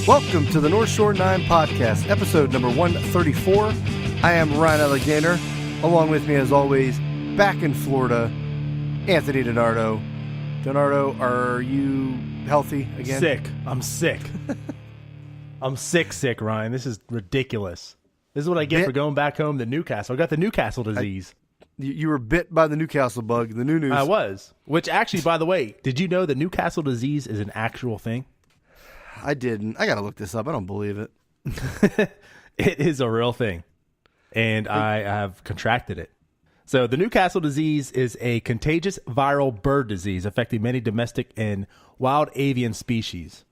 Welcome to the North Shore 9 podcast, episode number 134. I am Ryan Alexander. Along with me, as always, back in Florida, Anthony DiNardo. DiNardo, are you healthy again? Sick. I'm sick. I'm sick, Ryan. This is ridiculous. This is what I get for going back home to Newcastle. I got the Newcastle disease. You were bit by the Newcastle bug, the news. I was. Which actually, by the way, did you know that Newcastle disease is an actual thing? I didn't. I got to look this up. I don't believe it. It is a real thing. And I have contracted it. So the Newcastle disease is a contagious viral bird disease affecting many domestic and wild avian species.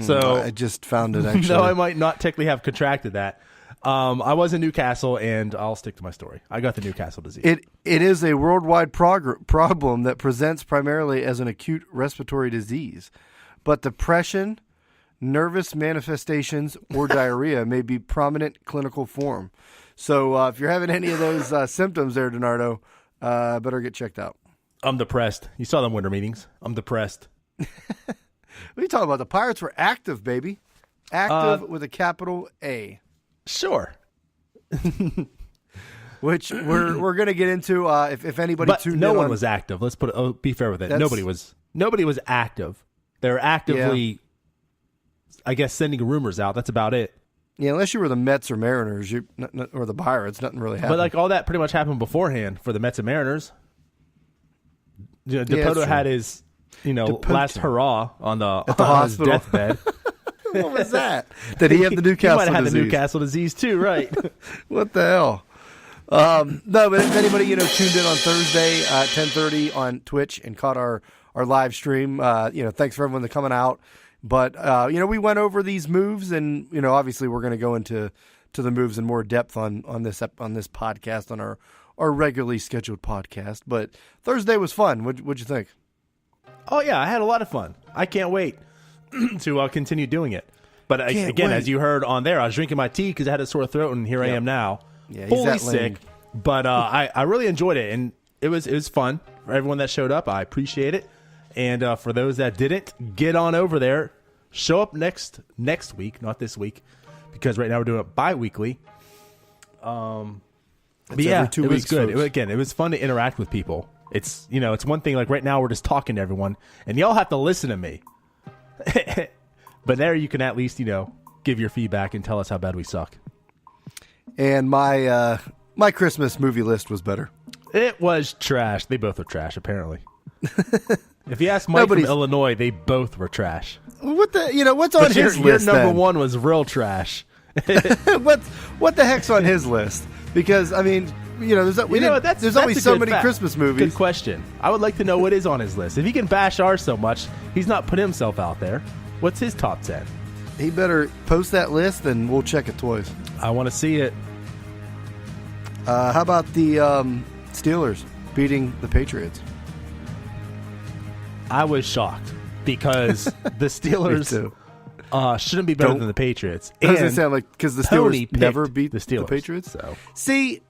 So I just found it, actually. No, I might not technically have contracted that. I was in Newcastle, and I'll stick to my story. I got the Newcastle disease. It is a worldwide problem that presents primarily as an acute respiratory disease. But depression, nervous manifestations, or diarrhea may be prominent clinical form. So if you're having any of those symptoms there, DiNardo, better get checked out. I'm depressed. You saw them winter meetings. I'm depressed. What are you talking about? The Pirates were active, baby. Active with a capital A. Sure. Which we're going to get into if anybody tuned in. But no one was active. Let's be fair with it. Nobody was active. They're actively, I guess, sending rumors out. That's about it. Yeah, unless you were the Mets or Mariners or the Pirates, nothing really happened. But like all that pretty much happened beforehand for the Mets and Mariners. Dipoto had his, last hurrah at the hospital. His deathbed. What was that? Did he have the Newcastle disease? He might have had the Newcastle disease too, right? What the hell? No, but if anybody tuned in on Thursday at 10:30 on Twitch and caught our live stream, thanks for everyone that's coming out. But we went over these moves, and obviously we're going to go into the moves in more depth on this podcast, on our regularly scheduled podcast. But Thursday was fun. What'd you think? Oh yeah, I had a lot of fun. I can't wait to continue doing it. But again, as you heard on there, I was drinking my tea because I had a sore throat, and here I am now, fully sick. But I really enjoyed it, and it was fun for everyone that showed up. I appreciate it. And for those that didn't, get on over there. Show up next week, not this week, because right now we're doing it bi-weekly. But yeah, it was good. It was fun to interact with people. It's it's one thing, like right now we're just talking to everyone, and y'all have to listen to me. But there you can at least give your feedback and tell us how bad we suck. And my Christmas movie list was better. It was trash. They both are trash, apparently. If you ask Mike from Illinois, they both were trash. What's on his list? Your number one was real trash. What the heck's on his list? Because I mean, there's only so many Christmas movies. Good question. I would like to know what is on his list. If he can bash ours so much, he's not put himself out there. What's his top 10? He better post that list, and we'll check it twice. I want to see it. How about the Steelers beating the Patriots? I was shocked because the Steelers shouldn't be better than the Patriots. It doesn't sound like, because the Steelers never beat the Steelers, the Patriots. So. See,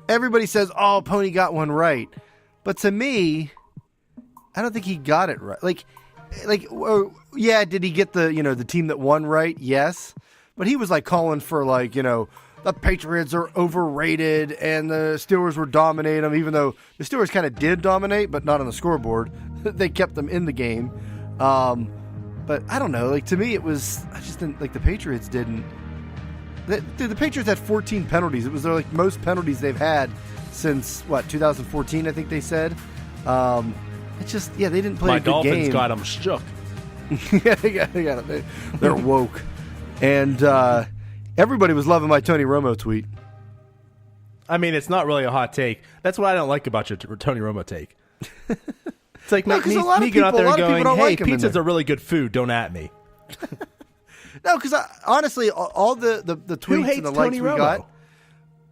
everybody says, "Oh, Pony got one right," but to me, I don't think he got it right. Did he get the team that won right? Yes, but he was calling for the Patriots are overrated and the Steelers were dominating them, even though the Steelers kind of did dominate, but not on the scoreboard. They kept them in the game. But I don't know. To me, I just didn't the Patriots didn't. The Patriots had 14 penalties. It was their most penalties they've had since 2014, I think they said. They didn't play a good game. My Dolphins got them shook. Yeah, they got it. They're woke. And everybody was loving my Tony Romo tweet. I mean, it's not really a hot take. That's what I don't like about your Tony Romo take. It's like me getting out there and going, "Hey, pizza's a really good food. Don't at me." No, because honestly, all the tweets and the likes we got,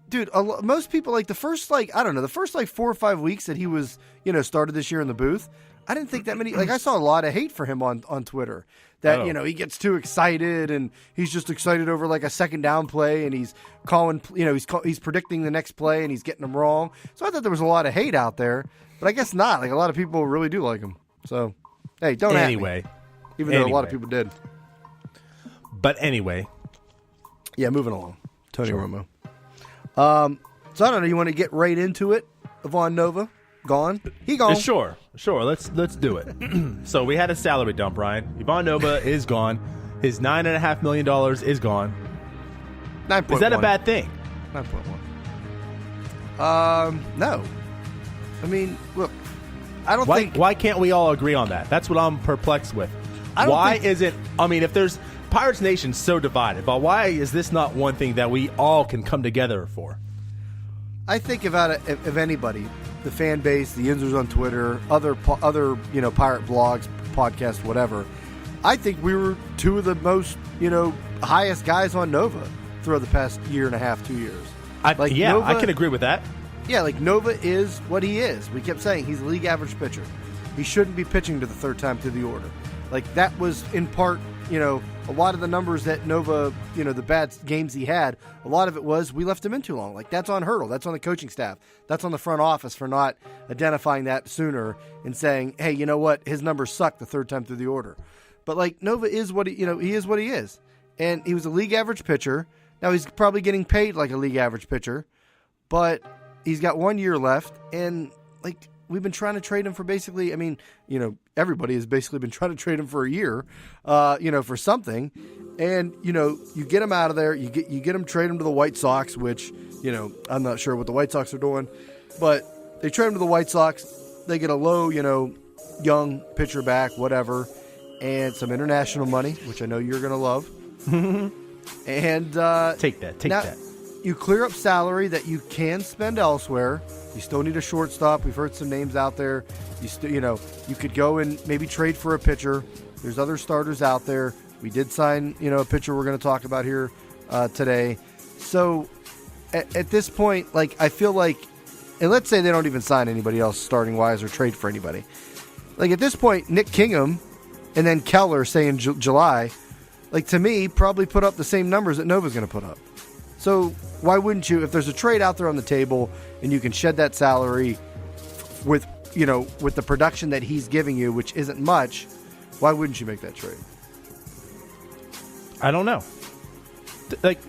dude. Most people the first the first 4 or 5 weeks that he was started this year in the booth. I didn't think that many. I saw a lot of hate for him on Twitter. That he gets too excited and he's just excited over a second down play and he's calling. He's predicting the next play and he's getting them wrong. So I thought there was a lot of hate out there, but I guess not. A lot of people really do like him. So hey, don't at me. Even though a lot of people did. But anyway. Yeah, moving along. Tony Romo. So I don't know. You want to get right into it? Ivan Nova, gone. He gone. Sure. Let's do it. So we had a salary dump, Ryan. Ivan Nova is gone. His $9.5 million is gone. 9.1. Is that a bad thing? 9.1. No. I mean, look. I don't think. Why can't we all agree on that? That's what I'm perplexed with. If there's Pirates Nation's so divided, but why is this not one thing that we all can come together for? I think if anybody, the fan base, the users on Twitter, other pirate blogs, podcasts, whatever, I think we were two of the most highest guys on Nova throughout the past year and a half, 2 years. Nova, I can agree with that. Yeah, Nova is what he is. We kept saying he's a league average pitcher. He shouldn't be pitching to the third time through the order. That was in part, a lot of the numbers that Nova, the bad games he had, a lot of it was we left him in too long. That's on Hurdle. That's on the coaching staff. That's on the front office for not identifying that sooner and saying, hey, you know what? His numbers suck the third time through the order. But Nova is what he is what he is. And he was a league average pitcher. Now he's probably getting paid like a league average pitcher, but he's got 1 year left. And we've been trying to trade him for basically, everybody has basically been trying to trade him for a year, for something. And, you get him out of there, you get him, trade him to the White Sox, which, I'm not sure what the White Sox are doing, but they trade him to the White Sox. They get a low, young pitcher back, whatever, and some international money, which I know you're going to love. And take that. You clear up salary that you can spend elsewhere. You still need a shortstop. We've heard some names out there. You could go and maybe trade for a pitcher. There's other starters out there. We did sign, a pitcher we're going to talk about here today. So at this point, I feel like, and let's say they don't even sign anybody else starting wise or trade for anybody. At this point, Nick Kingham and then Keller, say in July, to me, probably put up the same numbers that Nova's going to put up. So why wouldn't you, if there's a trade out there on the table and you can shed that salary with the production that he's giving you, which isn't much, why wouldn't you make that trade? I don't know.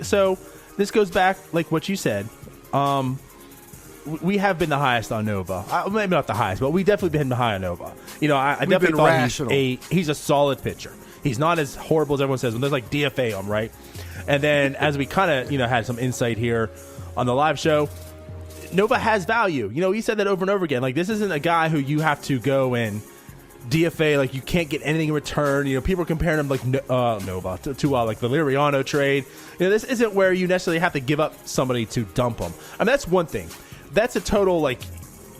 So this goes back, what you said. We have been the highest on Nova. Maybe not the highest, but we definitely been high on Nova. I definitely thought he's a solid pitcher. He's not as horrible as everyone says. When there's DFA him, right? And then as we kind of, had some insight here on the live show, Nova has value. He said that over and over again. This isn't a guy who you have to go and DFA, you can't get anything in return. People are comparing him Nova to the Liriano trade. This isn't where you necessarily have to give up somebody to dump them. That's one thing. That's a total,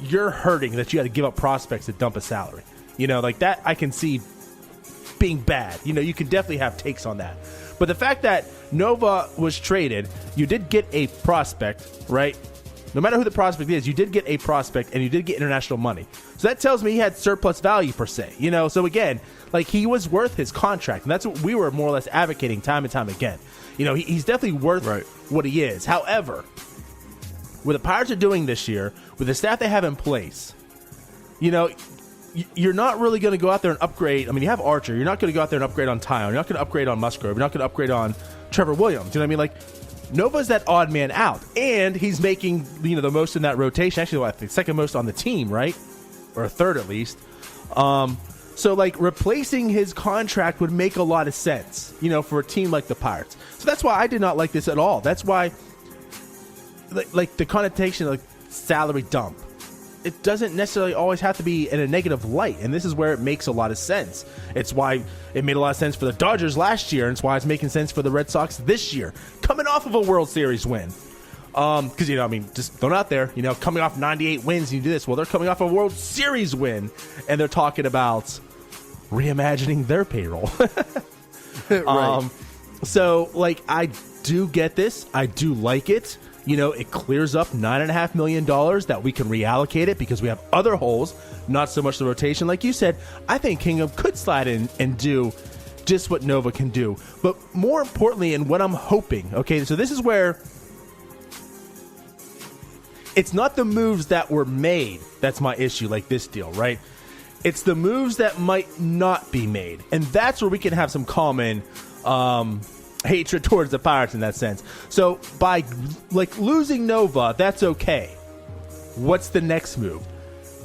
you're hurting that you had to give up prospects to dump a salary. That I can see being bad. You can definitely have takes on that. But the fact that Nova was traded, you did get a prospect, right? No matter who the prospect is, you did get a prospect and you did get international money. So that tells me he had surplus value per se. So again, he was worth his contract. And that's what we were more or less advocating time and time again. He's definitely worth what he is. However, what the Pirates are doing this year, with the staff they have in place, you're not really going to go out there and upgrade. You have Archer. You're not going to go out there and upgrade on Tyon. You're not going to upgrade on Musgrove. You're not going to upgrade on Trevor Williams. You know what I mean? Nova's that odd man out. And he's making, the most in that rotation. Actually, I think second most on the team, right? Or third at least. So, replacing his contract would make a lot of sense, for a team like the Pirates. So that's why I did not like this at all. That's why, the connotation, salary dump. It doesn't necessarily always have to be in a negative light, and this is where it makes a lot of sense. It's why it made a lot of sense for the Dodgers last year, and it's why it's making sense for the Red Sox this year, coming off of a World Series win. Because, just thrown out there, coming off 98 wins, and you do this. Well, they're coming off a World Series win, and they're talking about reimagining their payroll. Right. So, I do get this. I do like it. It clears up $9.5 million that we can reallocate it because we have other holes, not so much the rotation. Like you said, I think Kingham could slide in and do just what Nova can do. But more importantly, and what I'm hoping, okay, so this is where it's not the moves that were made that's my issue, like this deal, right? It's the moves that might not be made. And that's where we can have some common hatred towards the Pirates in that sense. So by losing Nova, that's okay. What's the next move?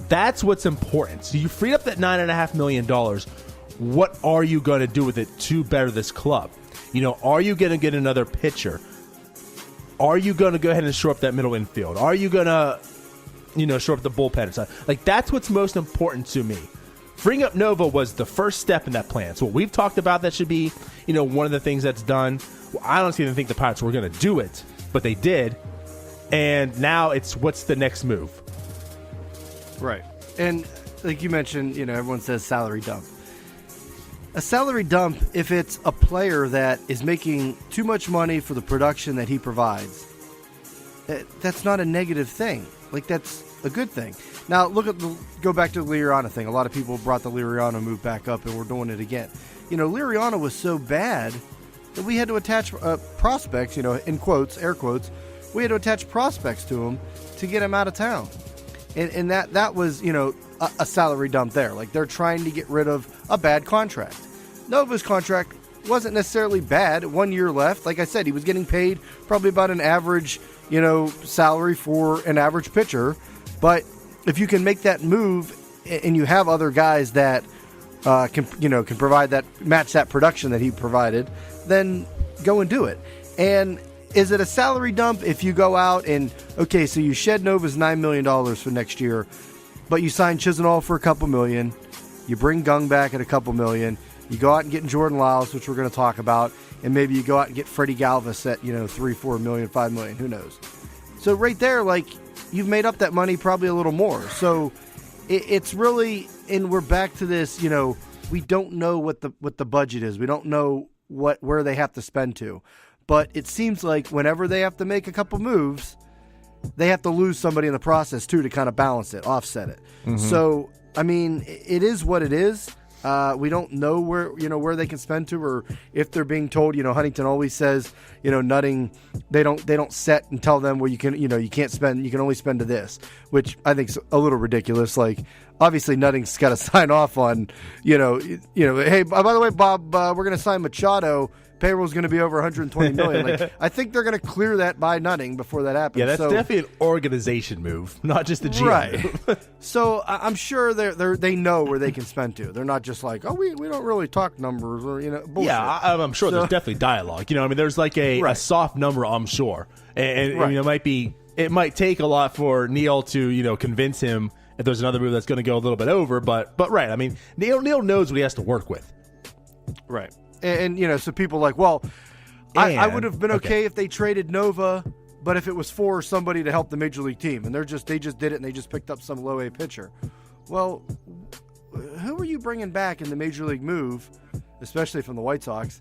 That's what's important. So you freed up that $9.5 million. What are you going to do with it to better this club? Are you going to get another pitcher? Are you going to go ahead and shore up that middle infield? Are you going to, shore up the bullpen? That's what's most important to me. Freeing up Nova was the first step in that plan. So what we've talked about, that should be, one of the things that's done. Well, I don't even think the Pirates were going to do it, but they did. And now it's what's the next move? Right. And like you mentioned, everyone says salary dump. A salary dump, if it's a player that is making too much money for the production that he provides, that's not a negative thing. That's a good thing. Now, go back to the Liriano thing. A lot of people brought the Liriano move back up, and we're doing it again. Liriano was so bad that we had to attach prospects, in quotes, air quotes, we had to attach prospects to him to get him out of town. And that was, a salary dump there. They're trying to get rid of a bad contract. Nova's contract wasn't necessarily bad. 1 year left. Like I said, he was getting paid probably about an average, salary for an average pitcher. But if you can make that move and you have other guys that can provide that, match that production that he provided, then go and do it. And is it a salary dump if you go out and, okay, so you shed Nova's $9 million for next year, but you sign Chisenhall for a couple million, you bring Gung back at a couple million, you go out and get Jordan Lyles, which we're going to talk about, and maybe you go out and get Freddie Galvis at, 3, 4 million, 5 million, who knows. So right there, you've made up that money probably a little more. So it's really, and we're back to this, we don't know what the budget is. We don't know where they have to spend to. But it seems like whenever they have to make a couple moves, they have to lose somebody in the process too to kind of balance it, offset it. Mm-hmm. So, it is what it is. We don't know where they can spend to, or if they're being told. Huntington always says, Nutting, they don't set and tell them, well, you can't spend, you can only spend to this, which I think is a little ridiculous. Obviously Nutting's got to sign off on, hey, by the way, Bob, we're going to sign Machado. Payroll's going to be over $120 million. I think they're going to clear that by Nutting before that happens. Yeah, that's definitely an organization move, not just a GM right. move. So I'm sure they know where they can spend to. They're not just we don't really talk numbers or bullshit. Yeah, I'm sure there's definitely dialogue. There's a soft number, I'm sure, and right. It might take a lot for Neil to convince him if there's another move that's going to go a little bit over. But right, Neil knows what he has to work with. Right. And so people I would have been okay if they traded Nova, but if it was for somebody to help the major league team, and they just did it and they just picked up some low A pitcher. Well, who are you bringing back in the major league move, especially from the White Sox?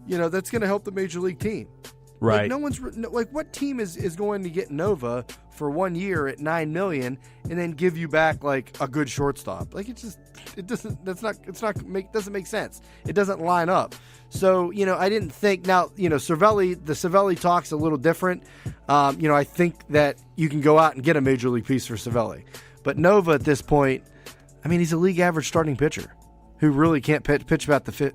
That's going to help the major league team. Right. No one's what team is going to get Nova for 1 year at $9 million and then give you back a good shortstop? It doesn't make sense. It doesn't line up. So I didn't think the Cervelli talk's a little different. I think that you can go out and get a major league piece for Cervelli, but Nova at this point, he's a league average starting pitcher who really can't pitch past the.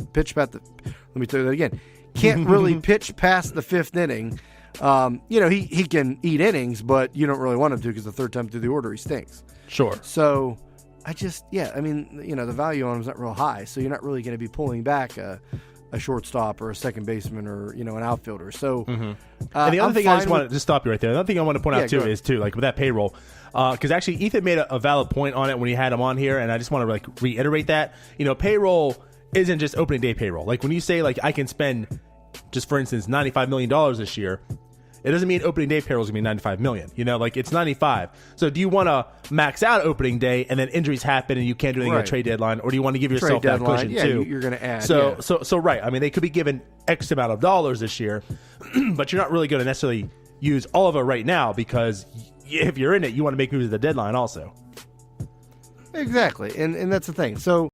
Let me tell you that again. Can't really pitch past the fifth inning. He can eat innings, but you don't really want him to because the third time through the order he stinks. Sure. So the value on him is not real high, so you're not really going to be pulling back a shortstop or a second baseman or an outfielder. So, and the other thing I just want to stop you right there. Another thing I want to point out too is with that payroll, because actually Ethan made a valid point on it when he had him on here, and I just want to reiterate that payroll isn't just opening day payroll. When you say I can spend, just for instance, $95 million this year, it doesn't mean opening day payroll is going to be $95 million. It's 95. So do you want to max out opening day and then injuries happen and you can't do anything at trade deadline, or do you want to give yourself that cushion too? You're going to add. So right. They could be given X amount of dollars this year, but you're not really going to necessarily use all of it right now because if you're in it, you want to make moves at the deadline also. Exactly, and that's the thing. So